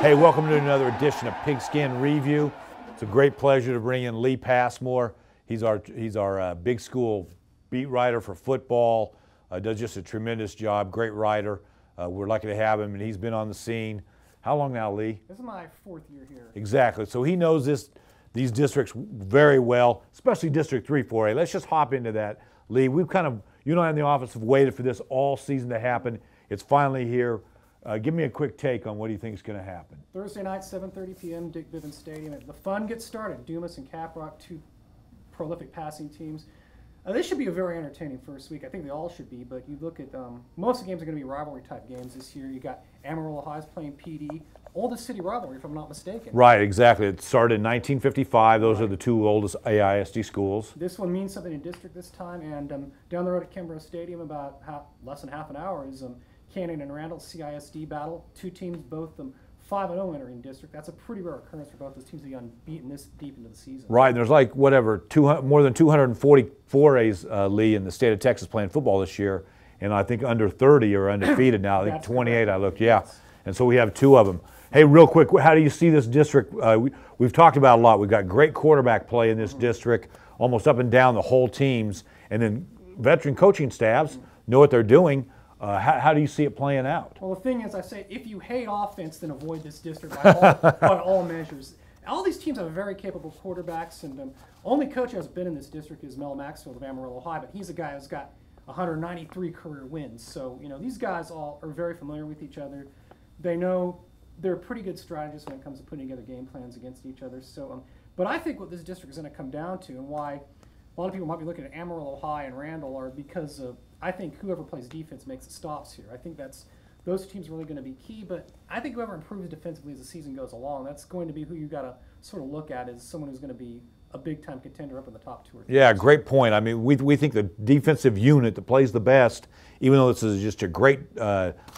Hey, welcome to another edition of Pigskin Review. It's a great pleasure to bring in Lee Passmore. He's our big school beat writer for football. Does just a tremendous job. Great writer. We're lucky to have him, and he's been on the scene. How long now, Lee? This is my 4th year here. Exactly. So he knows these districts very well, especially District 3, 4A. Let's just hop into that, Lee. We've kind of, you and I in the office have waited for this all season to happen. It's finally here. Give me a quick take on what do you think is going to happen. Thursday night, 7:30 p.m., Dick Bivens Stadium. The fun gets started. Dumas and Caprock, two prolific passing teams. This should be a very entertaining first week. I think they all should be, but you look at most of the games are going to be rivalry-type games this year. You got Amarillo High's playing PD. Oldest city rivalry, if I'm not mistaken. Right, exactly. It started in 1955. Those are the two oldest AISD schools. This one means something in district this time, and down the road at Kimbrough Stadium, about less than half an hour, is Canyon and Randall CISD battle. Two teams, both 5-0 entering district. That's a pretty rare occurrence for both those teams to be unbeaten this deep into the season. Right, and there's like whatever, more than 244 A's, Lee, in the state of Texas playing football this year, and I think under 30 are undefeated now. I think 28, correct. I looked, yeah. And so we have two of them. Hey, real quick, how do you see this district? We've talked about a lot. We've got great quarterback play in this district, almost up and down the whole teams, and then veteran coaching staffs know what they're doing. How do you see it playing out? Well, the thing is, I say, if you hate offense, then avoid this district by all measures. All these teams have very capable quarterbacks, and only coach who has been in this district is Mel Maxfield of Amarillo High, but he's a guy who's got 193 career wins. So, you know, these guys all are very familiar with each other. They know they're pretty good strategists when it comes to putting together game plans against each other. So, but I think what this district is going to come down to, and why a lot of people might be looking at Amarillo High and Randall, are because of, I think whoever plays defense makes the stops here. I think those teams are really going to be key, but I think whoever improves defensively as the season goes along, that's going to be who you got to sort of look at as someone who's going to be a big-time contender up in the top 2 or 3. Yeah, great point. I mean, we think the defensive unit that plays the best, even though this is just a great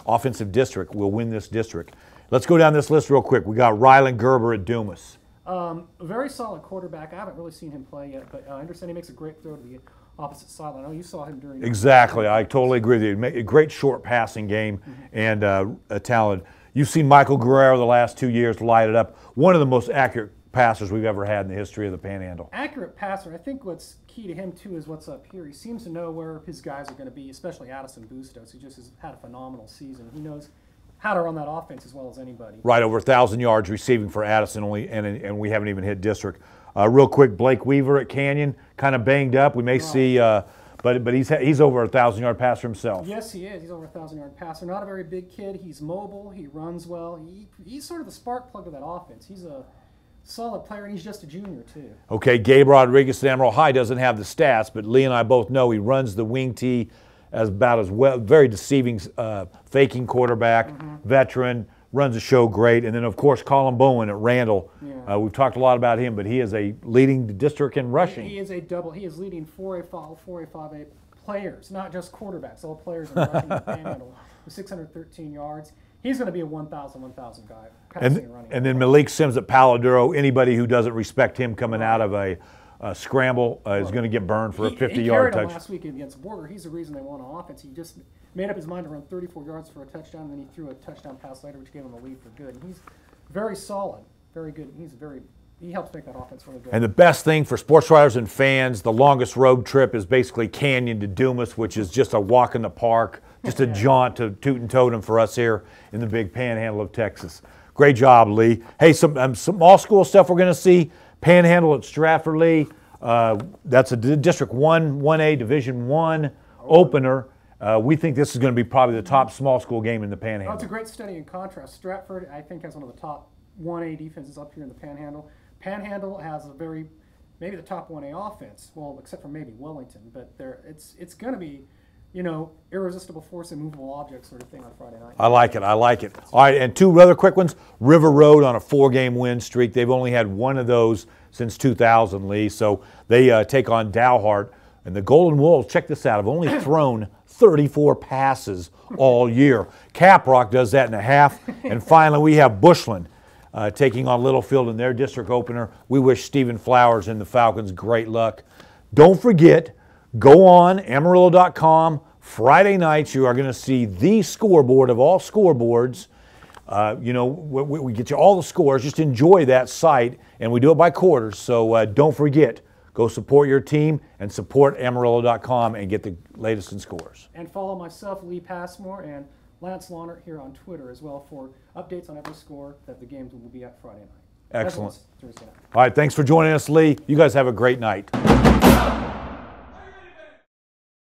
offensive district, will win this district. Let's go down this list real quick. We got Rylan Gerber at Dumas. A very solid quarterback. I haven't really seen him play yet, but I understand he makes a great throw to the opposite sideline. I know you saw him during. Exactly. I totally agree with you. A great short passing game and a talent. You've seen Michael Guerrero the last 2 years light it up. One of the most accurate passers we've ever had in the history of the Panhandle. Accurate passer. I think what's key to him, too, is what's up here. He seems to know where his guys are going to be, especially Addison Bustos, who just has had a phenomenal season. He knows how to run that offense as well as anybody. Right, over 1,000 yards receiving for Addison, and we haven't even hit district. Real quick, Blake Weaver at Canyon, kind of banged up. We may see, but he's over a 1,000-yard passer himself. Yes, he is. He's over a 1,000-yard passer. Not a very big kid. He's mobile. He runs well. He's sort of the spark plug of that offense. He's a solid player, and he's just a junior, too. Okay, Gabe Rodriguez at Amarillo High doesn't have the stats, but Lee and I both know he runs the wing tee about as well. Very deceiving, faking quarterback, veteran, runs the show great. And then, of course, Colin Bowen at Randall. Yeah. We've talked a lot about him, but he is leading the district in rushing. He is leading 4A, 4A, 5A players, not just quarterbacks, all players in rushing the Panhandle with 613 yards. He's going to be a 1,000 guy, passing and running. And then Malik Sims at Palo Duro. Anybody who doesn't respect him coming out of a scramble is going to get burned for a 50-yard touch. He carried him last week against Borger. He's the reason they won on offense. He just made up his mind to run 34 yards for a touchdown, and then he threw a touchdown pass later, which gave him the lead for good. And he's very solid, very good. He helps make that offense really good. And the best thing for sports writers and fans, the longest road trip is basically Canyon to Dumas, which is just a walk in the park, just a jaunt to Toot and Totem for us here in the big Panhandle of Texas. Great job, Lee. Hey, some all school stuff we're going to see. Panhandle at Stratford, Lee. That's a District 1A Division I opener. We think this is going to be probably the top small school game in the Panhandle. Well, it's a great study in contrast. Stratford, I think, has one of the top 1A defenses up here in the Panhandle. Panhandle has maybe the top 1A offense, well, except for maybe Wellington, but it's going to be, you know, irresistible force and movable object sort of thing on Friday night. I like it. All right, and two other quick ones. River Road on a 4-game win streak. They've only had one of those since 2000, Lee, so they take on Dalhart. And the Golden Wolves, check this out, have only thrown 34 passes all year. Caprock does that in a half. And finally, we have Bushland taking on Littlefield in their district opener. We wish Stephen Flowers and the Falcons great luck. Don't forget, go on Amarillo.com. Friday nights, you are going to see the scoreboard of all scoreboards. You know, we get you all the scores. Just enjoy that site, and we do it by quarters. So don't forget, go support your team and support Amarillo.com and get the latest in scores. And follow myself, Lee Passmore, and Lance Lawnert here on Twitter as well for updates on every score that the games will be at Friday night. Excellent. Thursday night. All right, thanks for joining us, Lee. You guys have a great night.